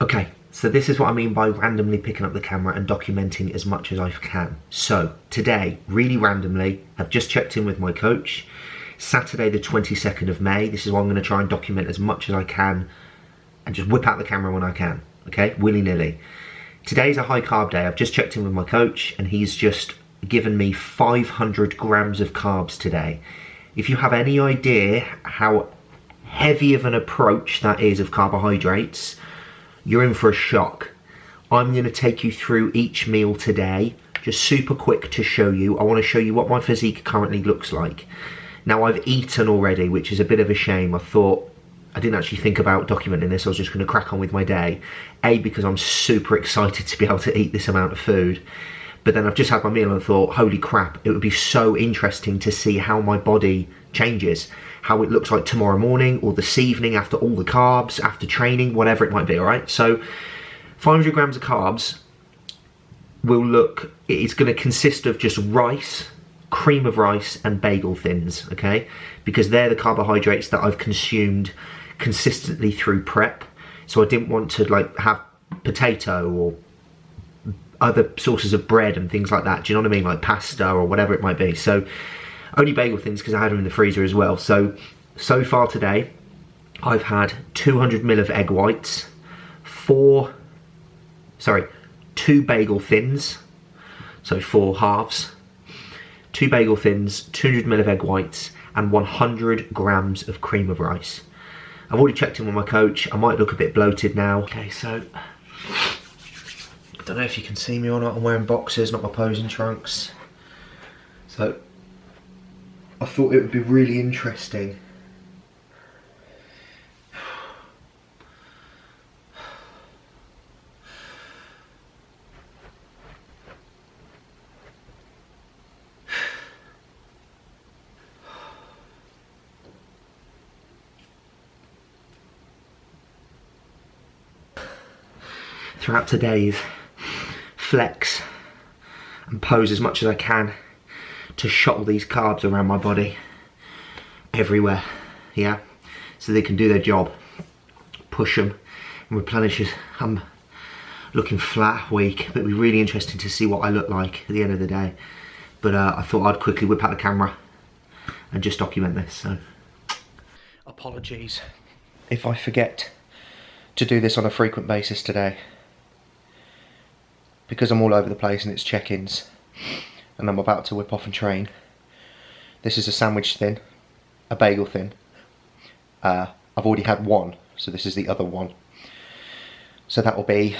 Okay, so this is what I mean by randomly picking up the camera and documenting as much as I can. So today, really randomly, I've just checked in with my coach. Saturday the 22nd of May, this is what I'm going to try and document as much as I can and just whip out the camera when I can, okay, willy-nilly. Today's a high carb day. I've just checked in with my coach and he's just given me 500 grams of carbs today. If you have any idea how heavy of an approach that is of carbohydrates, you're in for a shock. I'm going to take you through each meal today, just super quick to show you. I want to show you what my physique currently looks like. Now I've eaten already, which is a bit of a shame. I thought, I didn't actually think about documenting this. I was just going to crack on with my day. A, because I'm super excited to be able to eat this amount of food. But then I've just had my meal and thought, holy crap, it would be so interesting to see how my body changes. How it looks like tomorrow morning or this evening after all the carbs, after training, whatever it might be, all right? So 500 grams of carbs will look, it's going to consist of just rice, cream of rice and bagel thins, okay? Because they're the carbohydrates that I've consumed consistently through prep. So I didn't want to like have potato or other sources of bread and things like that. Do you know what I mean? Like pasta or whatever it might be. So only bagel thins because I had them in the freezer as well. So far today, I've had 200 ml of egg whites, 2 bagel thins, so 4 halves, 2 bagel thins, 200 ml of egg whites, and 100 grams of cream of rice. I've already checked in with my coach. I might look a bit bloated now. Okay, so I don't know if you can see me or not. I'm wearing boxers, not my posing trunks. So I thought it would be really interesting throughout today's flex and pose as much as I can to shuttle these carbs around my body everywhere, yeah, so they can do their job, push them and replenish it. I'm looking flat, weak, but it'll be really interesting to see what I look like at the end of the day. But I thought I'd quickly whip out the camera and just document this. So apologies if I forget to do this on a frequent basis today, because I'm all over the place and it's check-ins and I'm about to whip off and train. This is a sandwich thin, a bagel thin. I've already had one, so this is the other one. So that will be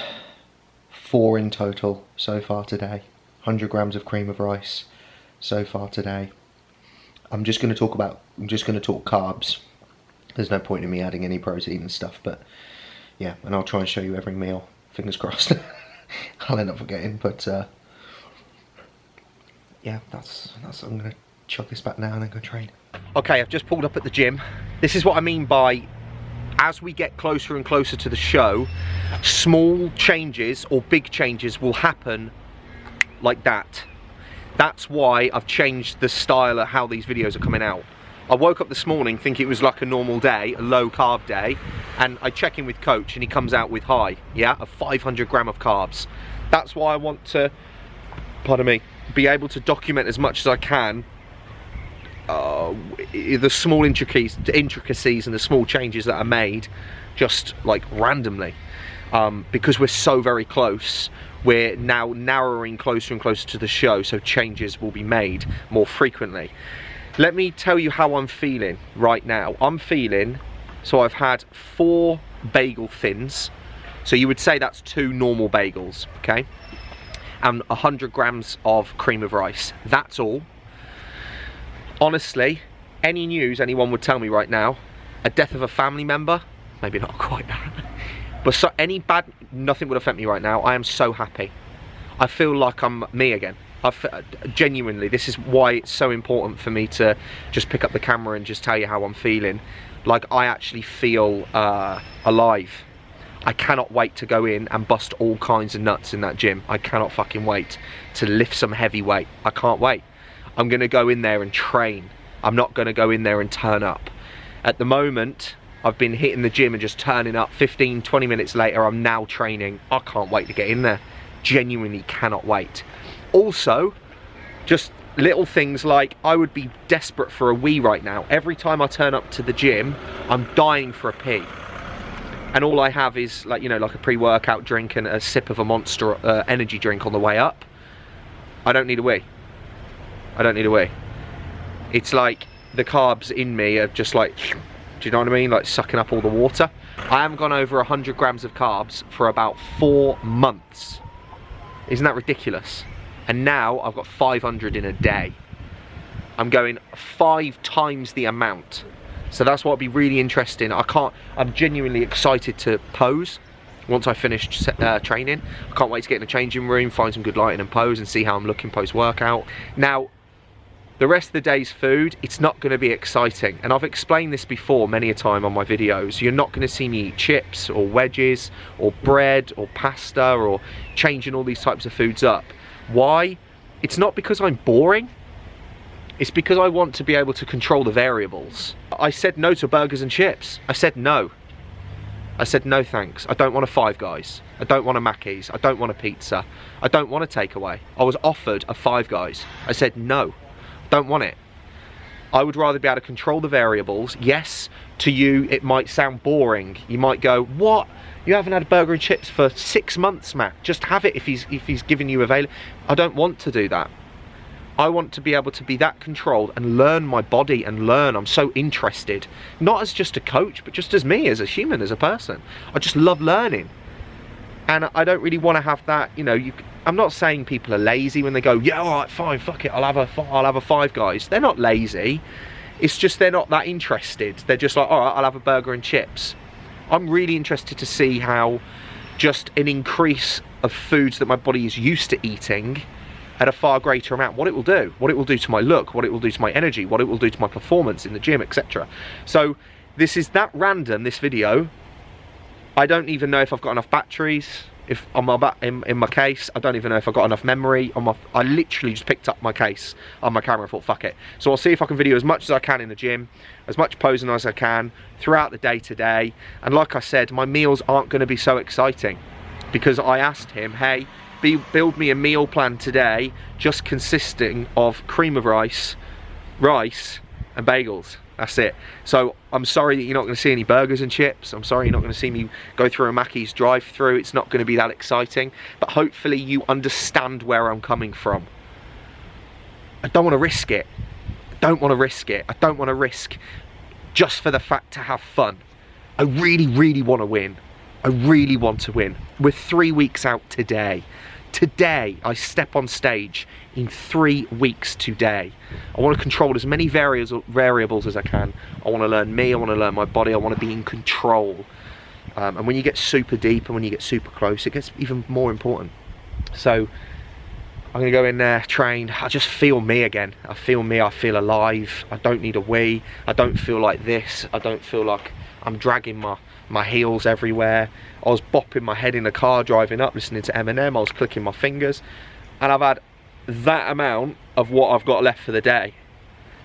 4 in total so far today. 100 grams of cream of rice so far today. I'm just going to talk carbs. There's no point in me adding any protein and stuff, but yeah, and I'll try and show you every meal. Fingers crossed. I'll end up forgetting, but yeah, I'm gonna chuck this back now and then go train. Okay, I've just pulled up at the gym. This is what I mean by, as we get closer and closer to the show, small changes or big changes will happen like that. That's why I've changed the style of how these videos are coming out. I woke up this morning thinking it was like a normal day, a low carb day, and I check in with coach and he comes out with high, yeah, of 500 gram of carbs. That's why I want to, pardon me, be able to document as much as I can the small intricacies and the small changes that are made just like randomly, because we're so very close. We're now narrowing closer and closer to the show, so changes will be made more frequently. Let me tell you how I'm feeling right now. I'm feeling, so I've had 4 bagel thins, so you would say that's 2 normal bagels, okay? And 100 grams of cream of rice. That's all. Honestly, any news anyone would tell me right now, a death of a family member, maybe not quite that, but so any bad, nothing would affect me right now. I am so happy. I feel like I'm me again. Genuinely, this is why it's so important for me to just pick up the camera and just tell you how I'm feeling. Like, I actually feel alive. I cannot wait to go in and bust all kinds of nuts in that gym. I cannot fucking wait to lift some heavy weight. I can't wait. I'm gonna go in there and train. I'm not gonna go in there and turn up. At the moment, I've been hitting the gym and just turning up. 15, 20 minutes later, I'm now training. I can't wait to get in there. Genuinely cannot wait. Also, just little things like I would be desperate for a wee right now. Every time I turn up to the gym, I'm dying for a pee. And all I have is like, you know, like a pre-workout drink and a sip of a Monster energy drink on the way up. I don't need a wee. I don't need a wee. It's like the carbs in me are just like, do you know what I mean? Like sucking up all the water. I haven't gone over 100 grams of carbs for about 4 months. Isn't that ridiculous? And now I've got 500 in a day. I'm going 5 times the amount. So that's what would be really interesting. I'm genuinely excited to pose once I finish training. I can't wait to get in the changing room, find some good lighting and pose and see how I'm looking post-workout. Now, the rest of the day's food, it's not going to be exciting. And I've explained this before many a time on my videos. You're not going to see me eat chips or wedges or bread or pasta or changing all these types of foods up. Why? It's not because I'm boring. It's because I want to be able to control the variables. I said no to burgers and chips. I said no. I said no thanks. I don't want a Five Guys. I don't want a Mackey's. I don't want a pizza. I don't want a takeaway. I was offered a Five Guys. I said no. Don't want it. I would rather be able to control the variables. Yes, to you it might sound boring. You might go, what? You haven't had a burger and chips for 6 months, Matt. Just have it if he's giving you available. I don't want to do that. I want to be able to be that controlled and learn my body and learn. I'm so interested, not as just a coach, but just as me, as a human, as a person. I just love learning. And I don't really want to have that, you know, I'm not saying people are lazy when they go, yeah, all right, fine, fuck it, I'll have a Five Guys. They're not lazy. It's just they're not that interested. They're just like, all right, I'll have a burger and chips. I'm really interested to see how just an increase of foods that my body is used to eating at a far greater amount, what it will do to my look, what it will do to my energy, what it will do to my performance in the gym, etc. So this is that random, this video. I don't even know if I've got enough batteries in my case. I don't even know if I've got enough memory on my. I literally just picked up my case on my camera and thought, fuck it. So I'll see if I can video as much as I can in the gym, as much posing as I can throughout the day today. And like I said, my meals aren't going to be so exciting because I asked him, hey, build me a meal plan today just consisting of cream of rice and bagels. That's it. So I'm sorry that you're not going to see any burgers and chips. I'm sorry you're not going to see me go through a Mackey's drive-through. It's not going to be that exciting, but hopefully you understand where I'm coming from. I don't want to risk it. I don't want to risk it. I don't want to risk just for the fact to have fun. I really, really want to win. I really want to win. We're 3 weeks out today. Today, I step on stage in 3 weeks today. I want to control as many variables as I can. I want to learn me, I want to learn my body, I want to be in control. And when you get super deep and when you get super close, it gets even more important. So, I'm going to go in there, train. I just feel me again. I feel me, I feel alive. I don't need a wee. I don't feel like this. I don't feel like I'm dragging my heels everywhere. I was bopping my head in the car driving up, listening to Eminem. I was clicking my fingers. And I've had that amount of what I've got left for the day.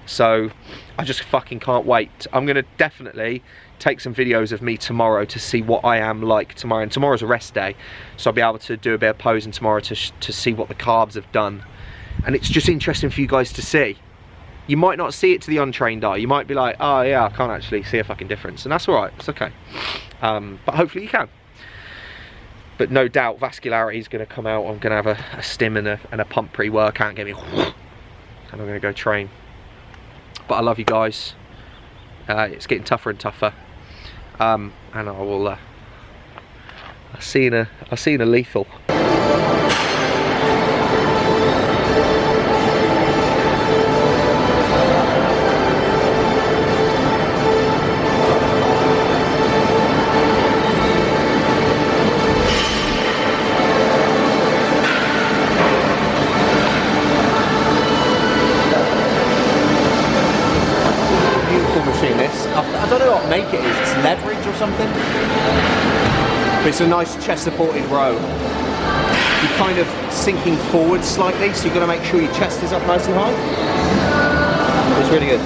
So I just fucking can't wait. I'm going to definitely take some videos of me tomorrow to see what I am like tomorrow. And tomorrow's a rest day. So I'll be able to do a bit of posing tomorrow to see what the carbs have done. And it's just interesting for you guys to see. You might not see it to the untrained eye. You might be like, oh yeah, I can't actually see a fucking difference. And that's all right, it's okay. But hopefully you can. But no doubt vascularity is going to come out. I'm going to have a stim and a pump pre-workout and get me, and I'm going to go train. But I love you guys. It's getting tougher and tougher. And I will, I'll see you in a lethal. I don't know what make it is, it's leverage or something. But it's a nice chest supported row. You're kind of sinking forward slightly, so you've got to make sure your chest is up nice and high. It's really good.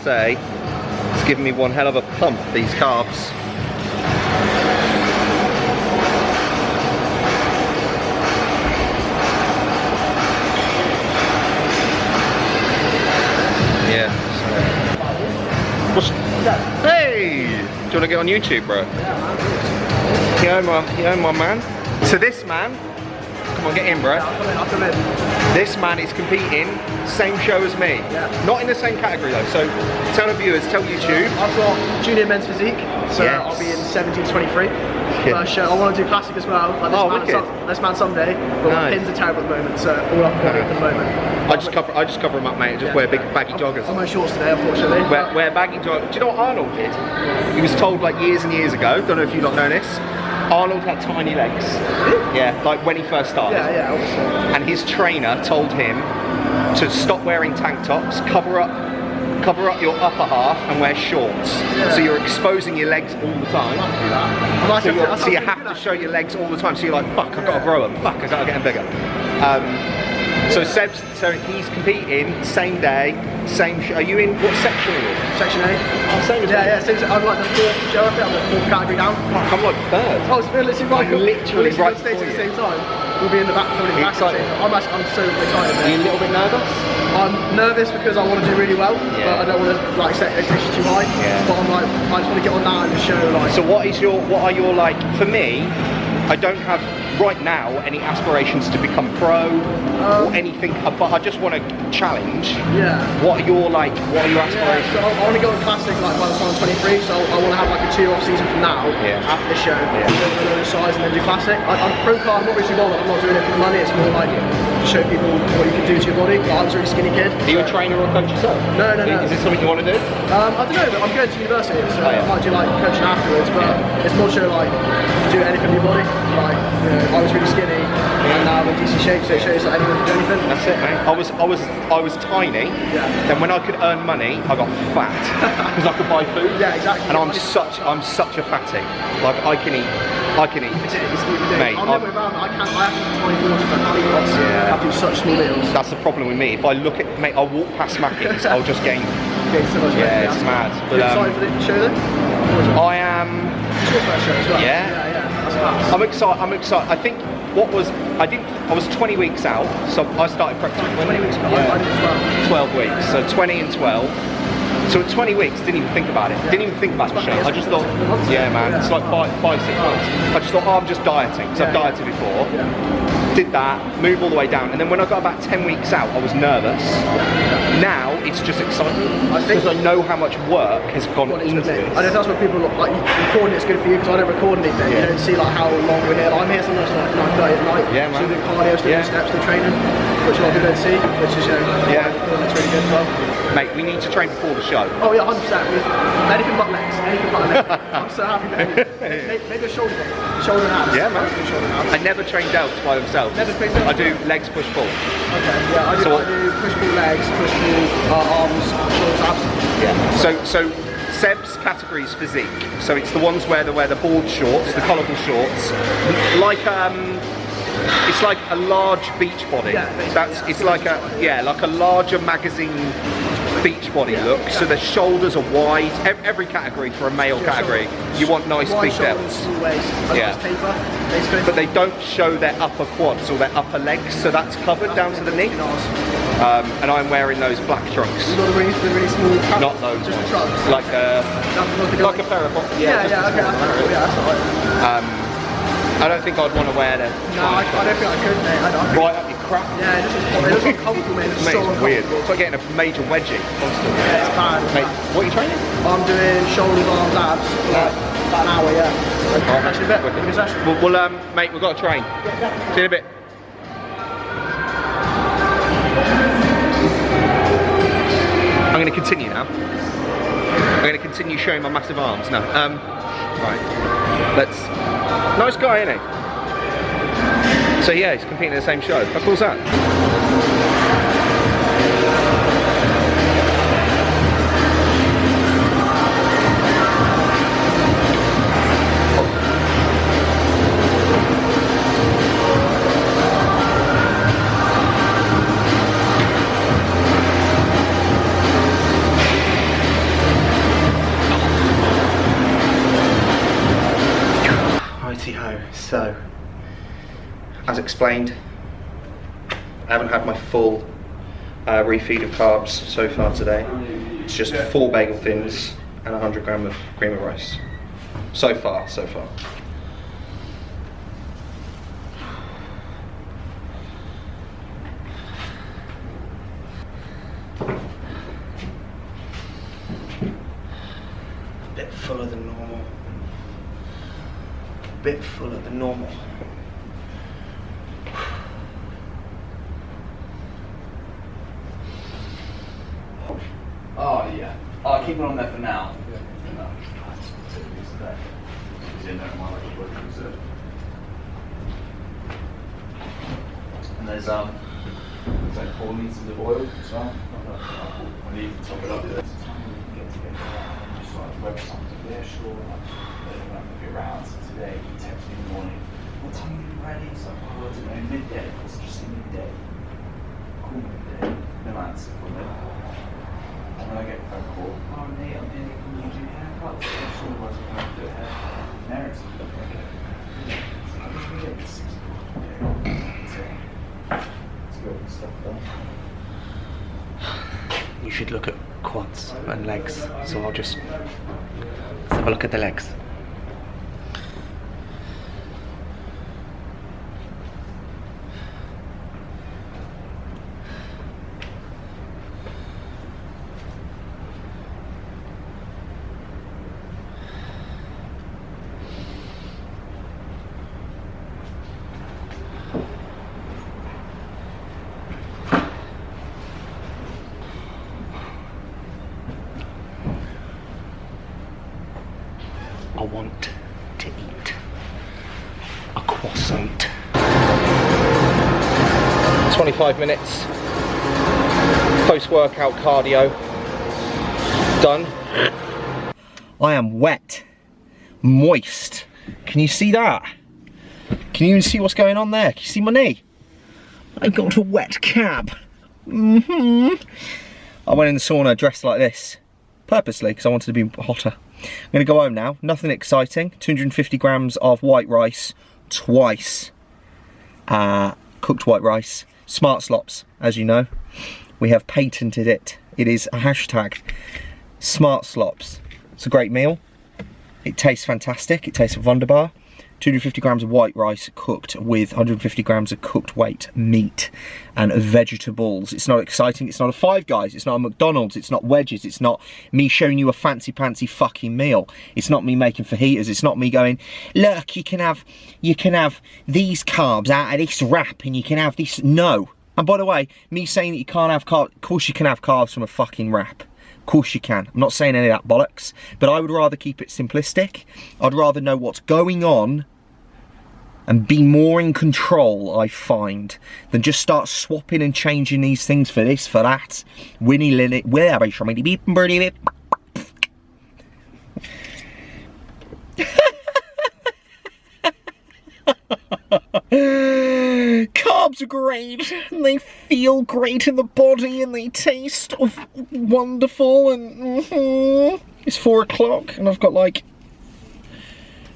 say, it's giving me one hell of a pump, these carbs. Yeah. Hey! Do you want to get on YouTube, bro? You own my man. So this man, come on, get in, bro. I'll come in. This man is competing, same show as me. Yeah. Not in the same category though, so tell the viewers, tell YouTube. I've got junior men's physique, so Yes. I'll be in 17 to 23. Yeah. First show. I want to do classic as well, like this man someday, but my pins are terrible at the moment, so all I've got at the moment. I just cover them up, mate, and just wear big baggy joggers. I'm wearing shorts today, unfortunately. Wear baggy joggers. Do you know what Arnold did? He was told like years and years ago, don't know if you lot know this, Arnold had tiny legs. Yeah, like when he first started. Yeah, obviously. And his trainer told him to stop wearing tank tops, cover up your upper half and wear shorts. Yeah. So you're exposing your legs all the time. So you have to show your legs all the time. So you're like, fuck, I've got to grow them. Fuck, I've got to get them bigger. So he's competing, same day, same show. Are you in, what section are you in? Section A. Oh, same as yeah, I'm like the fourth show, I think I'm the fourth category down. Fuck, I'm like third. Oh, it's literally right. Literally right on stage at the same time. We'll be in the back, probably back at the same time. I'm so excited. Are you a little bit nervous? I'm nervous because I want to do really well, but I don't want to like set expectations too high. Yeah. But I'm like, I just want to get on that and just show like. So what are your like? For me, I don't have right now any aspirations to become pro or anything, but I just want to challenge. Yeah. What are your aspirations? So I want to go on classic like by the time I'm 23. So I want to have like a 2-off season from now. Yeah. After the show, go to size and then do classic. I'm pro carb, not really bothered. I'm not doing it for the money. It's more like to show people what you can do to your body. Like, I was a really skinny kid. Are you a trainer or a coach yourself? No. Is this something you want to do? I don't know, but I'm going to university, so I might do like coaching afterwards. But it's more show like do anything with your body. Like, you know, I was really skinny and now I'm in decent shape, so it shows that anyone can do anything. That's it, mate. I was tiny. Yeah. Then when I could earn money, I got fat because I could buy food. Yeah, exactly. And I'm such a fatty. Like I can eat. Mate, I'm never around. I have to eat tiny portions. I can't eat lots. I have to do such small meals. That's the problem with me. If I look at, mate, I'll walk past Mackies, I'll just gain. Gain so much weight. It's mad. But, you excited for the show then? I am. It's your first show as well. Yeah. That's class. I'm excited. I think I was 20 weeks out, so I started prep 20 weeks ago. I did 12 weeks, so 20 and 12. So at 20 weeks, didn't even think about it. Didn't even think about the show. I just thought, yeah, man, it's like 5, 6 months. I just thought, oh, I'm just dieting, because I've dieted before. Did that, moved all the way down, and then when I got about 10 weeks out, I was nervous. Now it's just exciting because I know how much work has gone into it. I know that's what people like. Recording it's good for you because I don't record anything. You don't see like how long we're here. Like, I'm here sometimes like 9:30 at night. Yeah, man. So doing cardio, still doing steps, still training, which a lot of people don't see. Which is it's really good as well. Mate, we need to train before the show. Oh yeah, 100%. Anything but legs. Anything but legs. I'm so happy with it. Maybe a shoulder day. Shoulder and abs. Yeah, man. I never train delts by themselves. Never train delts? I do legs, push, pull. Okay, yeah, I do push pull legs, push pull arms, shoulders, abs. Yeah. So Seb's category is physique. So it's the ones where they wear the board shorts, the colourful shorts, like it's like a large beach body. It's like a larger magazine beach body look. So the shoulders are wide. Every category for a male category, you want nice big delts. But they don't show their upper quads or their upper legs, so that's covered down to the knee. And I'm wearing those black trunks. The really small trunks. Not those just ones. Trunks. Like a pair of boxers. Okay, that's alright. I don't think I'd want to wear them. No, I don't think I could, mate. Right up your crap. Yeah, it looks uncomfortable, mate. It's so weird. It's like getting a major wedgie constantly. Yeah, it's bad. Mate, what are you training? I'm doing shoulders, arms, abs. About an hour, yeah. Actually, a bit. Session. Well, mate, we've got to train. See you in a bit. I'm going to continue now. I'm going to continue showing my massive arms now. Right. Let's. Nice guy, isn't he? So yeah, he's competing in the same show. How cool is that? So, as explained, I haven't had my full refeed of carbs so far today. It's just 4 bagel thins and 100 gram of cream of rice. So far. A bit fuller than normal. Bit fuller than normal. Oh yeah. I'll keep it on there for now. And there's like 4 litres of oil as well. I need to top it up. Get together and just like web something. Yeah, sure. Be around. So today he texted me in the morning. What time are you ready? It's like, oh, I don't know, midday. It's just midday. Cool midday. No answer from it. And then I get a phone call. Oh, mate, I'm doing it. Can you do haircuts? I'm sure I was going to do a haircut. Merrick's okay. So I'm just going to get this 6 o'clock. Let's go with stuff done. You should look at quads and legs, so let's have a look at the legs. I want to eat a croissant. 25 minutes post-workout cardio done. I am wet, moist. Can you see that? Can you even see what's going on there? Can you see my knee? I got a wet cab. I went in the sauna dressed like this purposely because I wanted to be hotter. I'm going to go home now. Nothing exciting. 250 grams of white rice twice. Cooked white rice. Smart slops, as you know. We have patented it. It is a hashtag. Smart slops. It's a great meal. It tastes fantastic. It tastes wunderbar. 250 grams of white rice cooked with 150 grams of cooked weight meat and vegetables. It's not exciting. It's not a Five Guys. It's not a McDonald's. It's not wedges. It's not me showing you a fancy pantsy fucking meal. It's not me making fajitas. It's not me going, look, you can have these carbs out of this wrap and you can have this. No. And by the way, me saying that you can't have carbs, of course you can have carbs from a fucking wrap. Of course you can. I'm not saying any of that bollocks, but I would rather keep it simplistic. I'd rather know what's going on and be more in control, I find, than just start swapping and changing these things for this, for that. Winnie Linny, where are you? Beep and birdie beep. Carbs are great, and they feel great in the body, and they taste wonderful, and it's 4 o'clock, and I've got like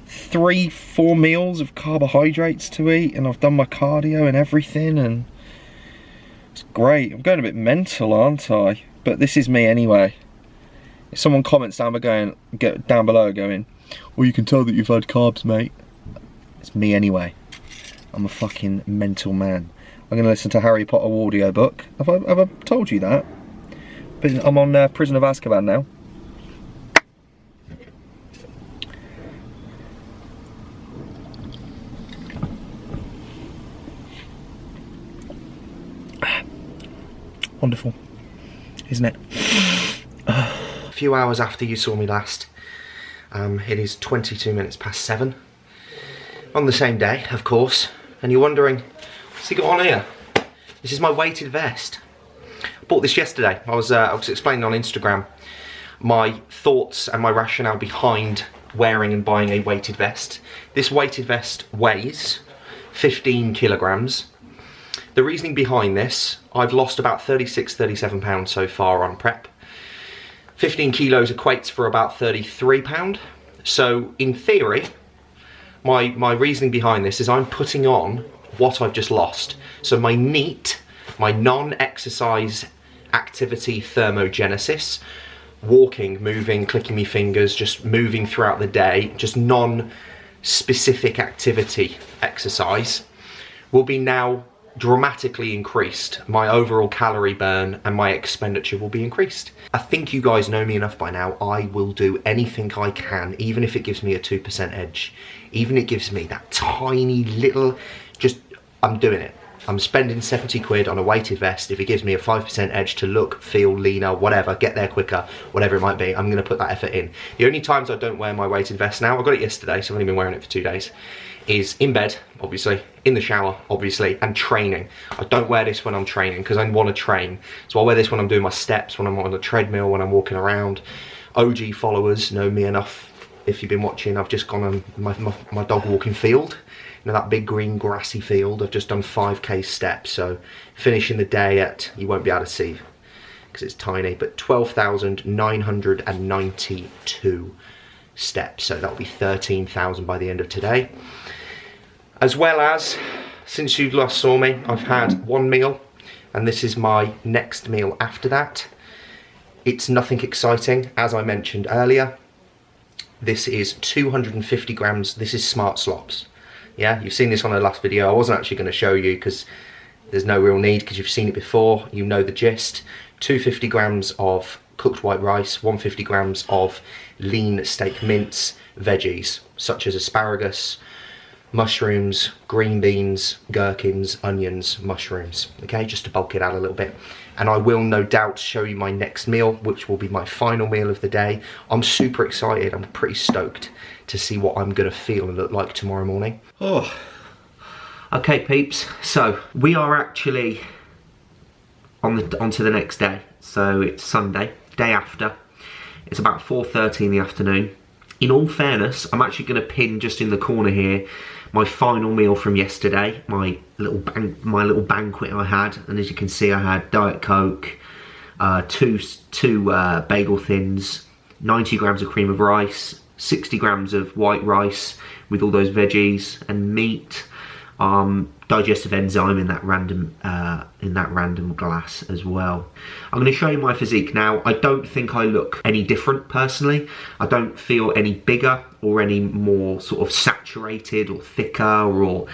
3-4 meals of carbohydrates to eat, and I've done my cardio and everything, and it's great. I'm going a bit mental, aren't I? But this is me anyway. If someone comments down below going, well, you can tell that you've had carbs, mate. It's me anyway. I'm a fucking mental man. I'm going to listen to Harry Potter audiobook. Have I told you that? But I'm on Prison of Azkaban now. Wonderful, isn't it? A few hours after you saw me last, it is 22 minutes past 7 on the same day, of course, and you're wondering, what's he got on here? This is my weighted vest. I bought this yesterday. I was explaining on Instagram my thoughts and my rationale behind wearing and buying a weighted vest. This weighted vest weighs 15 kilograms. The reasoning behind this, I've lost about 37 pounds so far on prep. 15 kilos equates for about 33 pounds. So in theory, my reasoning behind this is I'm putting on what I've just lost. So my NEAT, my non-exercise activity thermogenesis, walking, moving, clicking my fingers, just moving throughout the day, just non-specific activity exercise, will be now dramatically increased. My overall calorie burn and my expenditure will be increased. I think you guys know me enough by now. I will do anything I can, even if it gives me a 2% edge, even if it gives me that tiny little, I'm doing it. I'm spending 70 quid on a weighted vest. If it gives me a 5% edge to look, feel leaner, whatever, get there quicker, whatever it might be, I'm gonna put that effort in. The only times I don't wear my weighted vest now, I got it yesterday, so I've only been wearing it for 2 days, is in bed, obviously, in the shower, obviously, and training. I don't wear this when I'm training, because I want to train. So I wear this when I'm doing my steps, when I'm on the treadmill, when I'm walking around. OG followers know me enough. If you've been watching, I've just gone on my dog walking field. You know, that big green grassy field. I've just done 5k steps, so finishing the day at, you won't be able to see because it's tiny, but 12,992 steps, so that'll be 13,000 by the end of today. As well as, since you last saw me, I've had one meal, and this is my next meal after that. It's nothing exciting, as I mentioned earlier. This is 250 grams, this is Smart Slops. Yeah, you've seen this on the last video. I wasn't actually going to show you because there's no real need, because you've seen it before, you know the gist. 250 grams of cooked white rice, 150 grams of lean steak mince, veggies such as asparagus, mushrooms, green beans, gherkins, onions, mushrooms, okay, just to bulk it out a little bit. And I will no doubt show you my next meal, which will be my final meal of the day. I'm super excited, I'm pretty stoked to see what I'm gonna feel and look like tomorrow morning. Oh, okay peeps, so we are actually onto the next day. So it's Sunday, day after. It's about 4:30 in the afternoon. In all fairness, I'm actually gonna pin just in the corner here my final meal from yesterday, my little banquet I had, and as you can see I had Diet Coke, two bagel thins, 90 grams of cream of rice, 60 grams of white rice with all those veggies and meat, digestive enzyme in that random glass as well. I'm going to show you my physique now. I don't think I look any different personally. I don't feel any bigger or any more sort of saturated or thicker or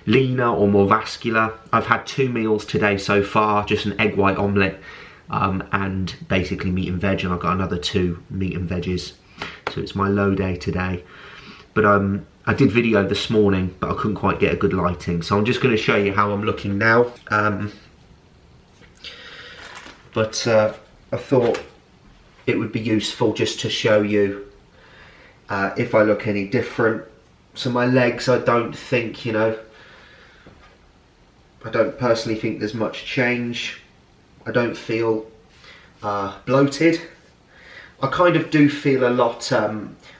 leaner or more vascular. I've had 2 meals today so far, just an egg white omelette and basically meat and veg, and I've got another 2 meat and veggies. So it's my low day today. But I did video this morning, but I couldn't quite get a good lighting. So I'm just going to show you how I'm looking now. But I thought it would be useful just to show you if I look any different. So my legs, I don't think, I don't personally think there's much change. I don't feel bloated. I kind of do feel a lot,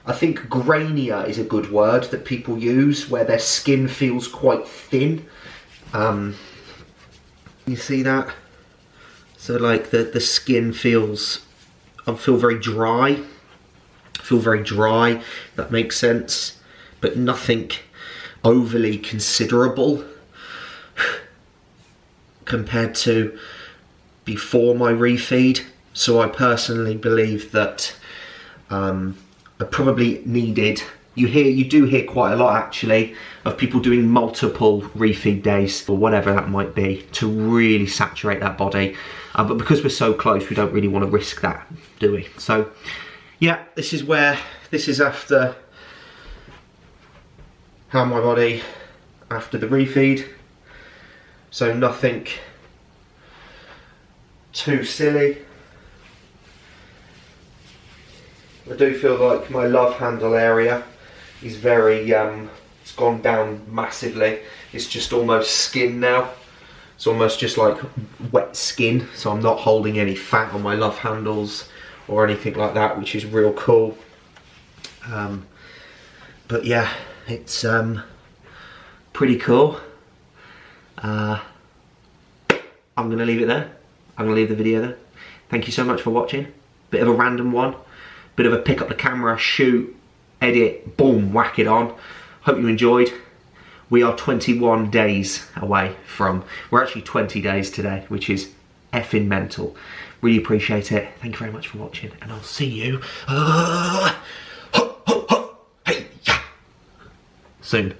I think grainier is a good word that people use, where their skin feels quite thin. You see that? So like the skin feels, I feel very dry. That makes sense, but nothing overly considerable compared to before my refeed. So I personally believe that I probably needed, you do hear quite a lot actually of people doing multiple refeed days or whatever that might be to really saturate that body, but because we're so close we don't really want to risk that, do we? So yeah, this is after how my body after the refeed, so nothing too silly. I do feel like my love handle area is very, it's gone down massively. It's just almost skin now. It's almost just like wet skin, so I'm not holding any fat on my love handles or anything like that, which is real cool. But yeah, it's pretty cool. I'm gonna leave it there. I'm gonna leave the video there. Thank you so much for watching. Bit of a random one. Bit of a pick up the camera, shoot, edit, boom, whack it on. Hope you enjoyed. We are 21 days away from, we're actually 20 days today, which is effing mental. Really appreciate it. Thank you very much for watching, and I'll see you soon.